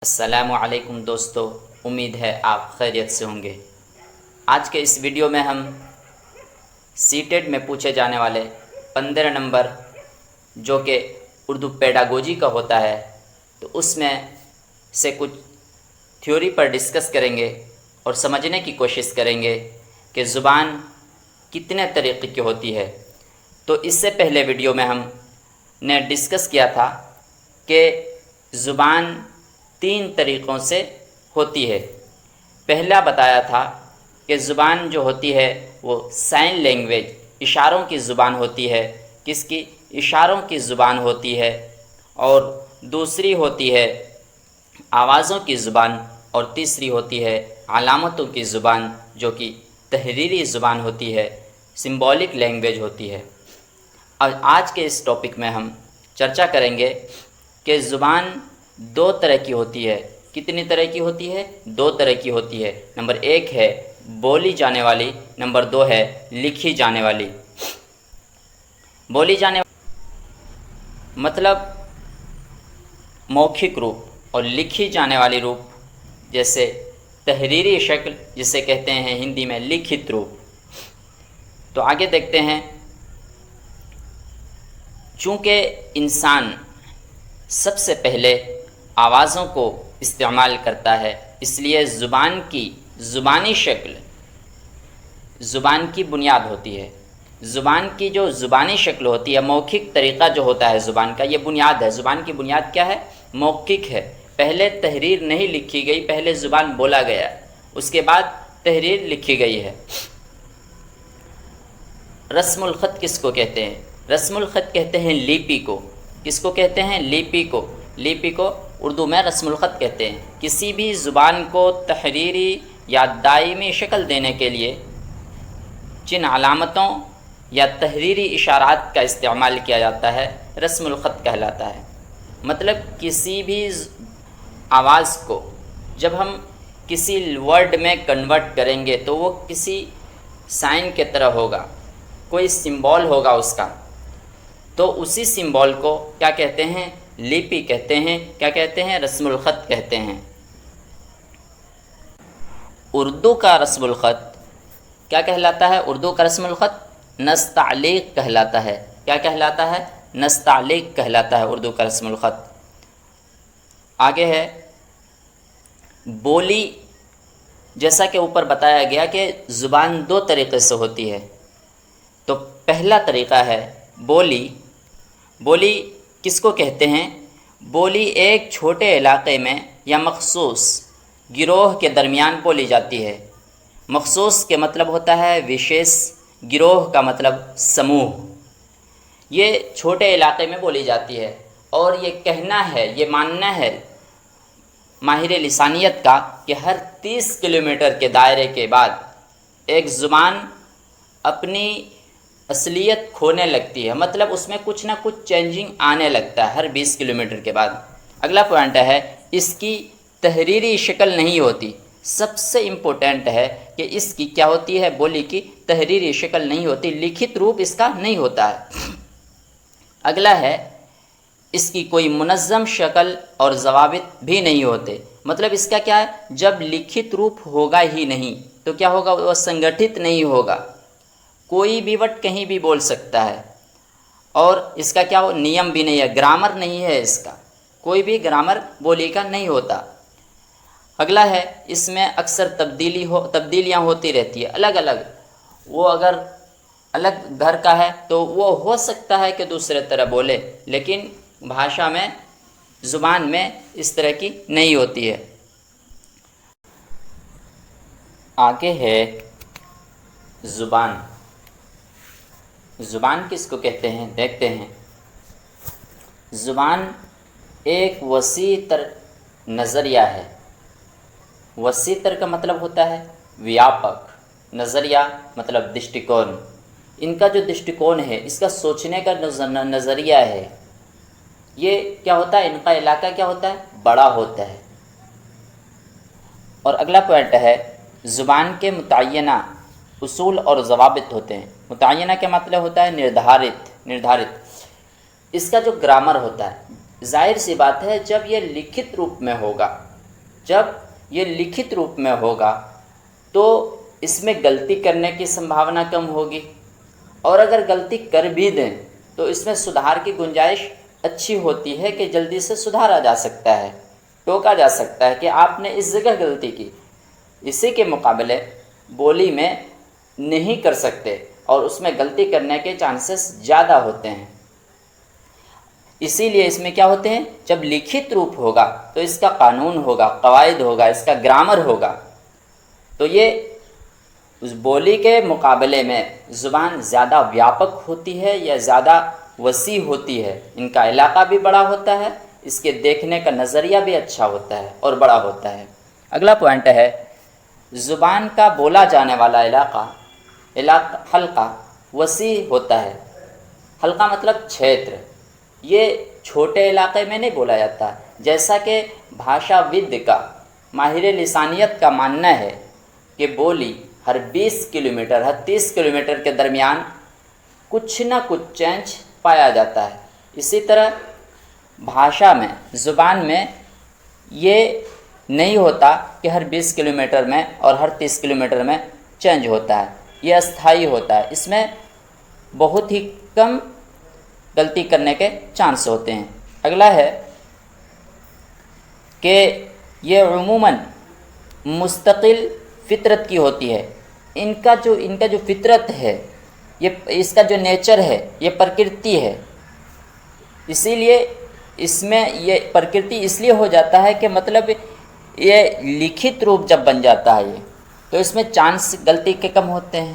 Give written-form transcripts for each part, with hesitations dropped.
السلام علیکم دوستو، امید ہے آپ خیریت سے ہوں گے۔ آج کے اس ویڈیو میں ہم سی ٹیٹ میں پوچھے جانے والے 15 نمبر جو کہ اردو پیڈاگوجی کا ہوتا ہے، تو اس میں سے کچھ تھیوری پر ڈسکس کریں گے اور سمجھنے کی کوشش کریں گے کہ زبان کتنے طریقے کی ہوتی ہے۔ تو اس سے پہلے ویڈیو میں ہم نے ڈسکس کیا تھا کہ زبان 3 طریقوں سے ہوتی ہے۔ پہلا بتایا تھا کہ زبان جو ہوتی ہے وہ سائن لینگویج، اشاروں کی زبان ہوتی ہے۔ کس کی؟ اشاروں کی زبان ہوتی ہے۔ اور دوسری ہوتی ہے آوازوں کی زبان، اور تیسری ہوتی ہے علامتوں کی زبان جو کہ تحریری زبان ہوتی ہے، سمبولک لینگویج ہوتی ہے۔ اور آج کے اس ٹاپک میں ہم چرچا کریں گے کہ زبان 2 طرح کی ہوتی ہے۔ کتنی طرح کی ہوتی ہے؟ 2 طرح کی ہوتی ہے۔ نمبر 1 ہے بولی جانے والی، نمبر 2 ہے لکھی جانے والی۔ بولی جانے والی مطلب موکھک روپ، اور لکھی جانے والی روپ جیسے تحریری شکل، جسے کہتے ہیں ہندی میں لکھت روپ۔ تو آگے دیکھتے ہیں۔ چونکہ انسان سب سے پہلے آوازوں کو استعمال کرتا ہے، اس لیے زبان کی زبانی شکل زبان کی بنیاد ہوتی ہے۔ زبان کی جو زبانی شکل ہوتی ہے، موکھک طریقہ جو ہوتا ہے زبان کا، یہ بنیاد ہے۔ زبان کی بنیاد کیا ہے؟ موکھک ہے۔ پہلے تحریر نہیں لکھی گئی، پہلے زبان بولا گیا، اس کے بعد تحریر لکھی گئی ہے۔ رسم الخط کس کو کہتے ہیں؟ رسم الخط کہتے ہیں لیپی کو۔ کس کو کہتے ہیں؟ لیپی کو۔ لیپی کو اردو میں رسم الخط کہتے ہیں۔ کسی بھی زبان کو تحریری یا دائمی شکل دینے کے لیے جن علامتوں یا تحریری اشارات کا استعمال کیا جاتا ہے، رسم الخط کہلاتا ہے۔ مطلب کسی بھی آواز کو جب ہم کسی ورڈ میں کنورٹ کریں گے تو وہ کسی سائن کی طرح ہوگا، کوئی سمبول ہوگا اس کا، تو اسی سمبول کو کیا کہتے ہیں؟ لیپی کہتے ہیں۔ کیا کہتے ہیں؟ رسم الخط کہتے ہیں۔ اردو کا رسم الخط کیا کہلاتا ہے؟ اردو کا رسم الخط نستعلیق کہلاتا ہے۔ کیا کہلاتا ہے؟ نستعلیق کہلاتا ہے اردو کا رسم الخط۔ آگے ہے بولی۔ جیسا کہ اوپر بتایا گیا کہ زبان 2 طریقے سے ہوتی ہے۔ تو پہلا طریقہ ہے بولی۔ بولی کس کو کہتے ہیں؟ بولی ایک چھوٹے علاقے میں یا مخصوص گروہ کے درمیان بولی جاتی ہے۔ مخصوص کے مطلب ہوتا ہے وشیش، گروہ کا مطلب سموہ۔ یہ چھوٹے علاقے میں بولی جاتی ہے، اور یہ کہنا ہے، یہ ماننا ہے ماہر لسانیت کا کہ ہر 30 کلومیٹر کے دائرے کے بعد ایک زبان اپنی اصلیت کھونے لگتی ہے، مطلب اس میں کچھ نہ کچھ چینجنگ آنے لگتا ہے ہر 20 کلومیٹر کے بعد۔ اگلا پوائنٹ ہے اس کی تحریری شکل نہیں ہوتی۔ سب سے امپورٹنٹ ہے کہ اس کی کیا ہوتی ہے؟ بولی کی تحریری شکل نہیں ہوتی، لکھت روپ اس کا نہیں ہوتا ہے۔ اگلا ہے اس کی کوئی منظم شکل اور ضوابط بھی نہیں ہوتے۔ مطلب اس کا کیا ہے؟ جب لکھت روپ ہوگا ہی نہیں تو کیا ہوگا؟ وہ سنگٹھت نہیں ہوگا، کوئی بھی وٹ کہیں بھی بول سکتا ہے، اور اس کا کیا ہو؟ نیم بھی نہیں ہے، گرامر نہیں ہے، اس کا کوئی بھی گرامر بولی کا نہیں ہوتا۔ اگلا ہے اس میں اکثر تبدیلیاں ہوتی رہتی ہے، الگ الگ۔ وہ اگر الگ گھر کا ہے تو وہ ہو سکتا ہے کہ دوسرے طرح بولے، لیکن بھاشا میں، زبان میں اس طرح کی نہیں ہوتی ہے۔ آگے ہے زبان۔ زبان کس کو کہتے ہیں؟ دیکھتے ہیں۔ زبان ایک وسیع تر نظریہ ہے۔ وسیع تر کا مطلب ہوتا ہے ویاپک، نظریہ مطلب دشٹیکون۔ ان کا جو دشٹیکون ہے، اس کا سوچنے کا نظریہ ہے، یہ کیا ہوتا ہے؟ ان کا علاقہ کیا ہوتا ہے؟ بڑا ہوتا ہے۔ اور اگلا پوائنٹ ہے زبان کے متعینہ اصول اور ضوابط ہوتے ہیں۔ متعینہ کا مطلب ہوتا ہے نردھارت۔ اس کا جو گرامر ہوتا ہے، ظاہر سی بات ہے جب یہ لکھت روپ میں ہوگا جب یہ لکھت روپ میں ہوگا تو اس میں غلطی کرنے کی سمبھاونا کم ہوگی، اور اگر غلطی کر بھی دیں تو اس میں سدھار کی گنجائش اچھی ہوتی ہے کہ جلدی سے سدھارا جا سکتا ہے، ٹوکا جا سکتا ہے کہ آپ نے اس جگہ غلطی کی۔ اسی کے مقابلے بولی میں نہیں کر سکتے اور اس میں غلطی کرنے کے چانسز زیادہ ہوتے ہیں۔ اسی لیے اس میں کیا ہوتے ہیں، جب لکھت روپ ہوگا تو اس کا قانون ہوگا، قواعد ہوگا، اس کا گرامر ہوگا، تو یہ اس بولی کے مقابلے میں زبان زیادہ ویاپک ہوتی ہے یا زیادہ وسیع ہوتی ہے، ان کا علاقہ بھی بڑا ہوتا ہے، اس کے دیکھنے کا نظریہ بھی اچھا ہوتا ہے اور بڑا ہوتا ہے۔ اگلا پوائنٹ ہے، زبان کا بولا جانے والا حلقہ وسیع ہوتا ہے۔ حلقہ مطلب چھیتر، یہ چھوٹے علاقے میں نہیں بولا جاتا، جیسا کہ بھاشا ود کا، ماہر لسانیت کا ماننا ہے کہ بولی ہر 20 کلومیٹر ہر 30 کلومیٹر کے درمیان کچھ نہ کچھ چینج پایا جاتا ہے۔ اسی طرح بھاشا میں، زبان میں یہ نہیں ہوتا کہ ہر 20 کلومیٹر میں اور ہر 30 کلومیٹر میں چینج ہوتا ہے، یہ استھائی ہوتا ہے، اس میں بہت ہی کم غلطی کرنے کے چانس ہوتے ہیں۔ اگلا ہے کہ یہ عموماً مستقل فطرت کی ہوتی ہے، ان کا جو فطرت ہے، یہ اس کا جو نیچر ہے، یہ پرکرتی ہے، اسی لیے اس میں یہ پرکرتی اس لیے ہو جاتا ہے کہ مطلب یہ لکھت روپ جب بن جاتا ہے تو اس میں چانس غلطی کے کم ہوتے ہیں،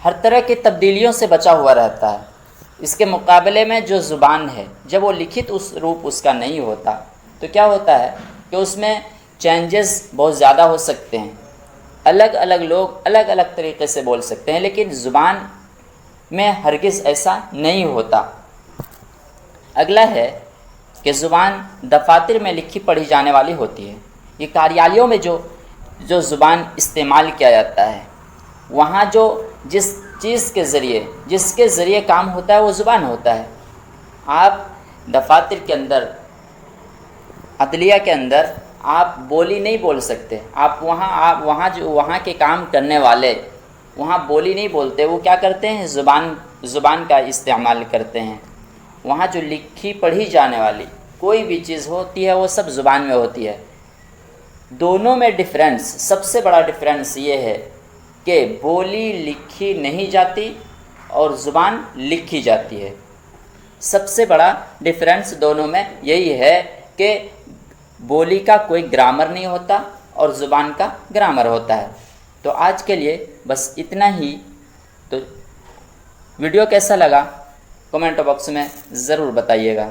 ہر طرح کی تبدیلیوں سے بچا ہوا رہتا ہے۔ اس کے مقابلے میں جو زبان ہے، جب وہ لکھت روپ اس کا نہیں ہوتا تو کیا ہوتا ہے کہ اس میں چینجز بہت زیادہ ہو سکتے ہیں، الگ الگ لوگ الگ الگ طریقے سے بول سکتے ہیں، لیکن زبان میں ہرگز ایسا نہیں ہوتا۔ اگلا ہے کہ زبان دفاتر میں لکھی پڑھی جانے والی ہوتی ہے، یہ کاریالیوں میں جو زبان استعمال کیا جاتا ہے، وہاں جس کے ذریعے کام ہوتا ہے وہ زبان ہوتا ہے۔ آپ دفاتر کے اندر، عدلیہ کے اندر آپ بولی نہیں بول سکتے، وہاں کے کام کرنے والے وہاں بولی نہیں بولتے، وہ کیا کرتے ہیں، زبان کا استعمال کرتے ہیں۔ وہاں جو لکھی پڑھی جانے والی کوئی بھی چیز ہوتی ہے وہ سب زبان میں ہوتی ہے۔ دونوں میں سب سے بڑا ڈفرینس یہ ہے کہ بولی لکھی نہیں جاتی اور زبان لکھی جاتی ہے۔ سب سے بڑا ڈفرینس دونوں میں یہی ہے کہ بولی کا کوئی گرامر نہیں ہوتا اور زبان کا گرامر ہوتا ہے۔ تو آج کے لیے بس اتنا ہی۔ تو ویڈیو کیسا لگا کمنٹ باکس میں ضرور بتائیے گا۔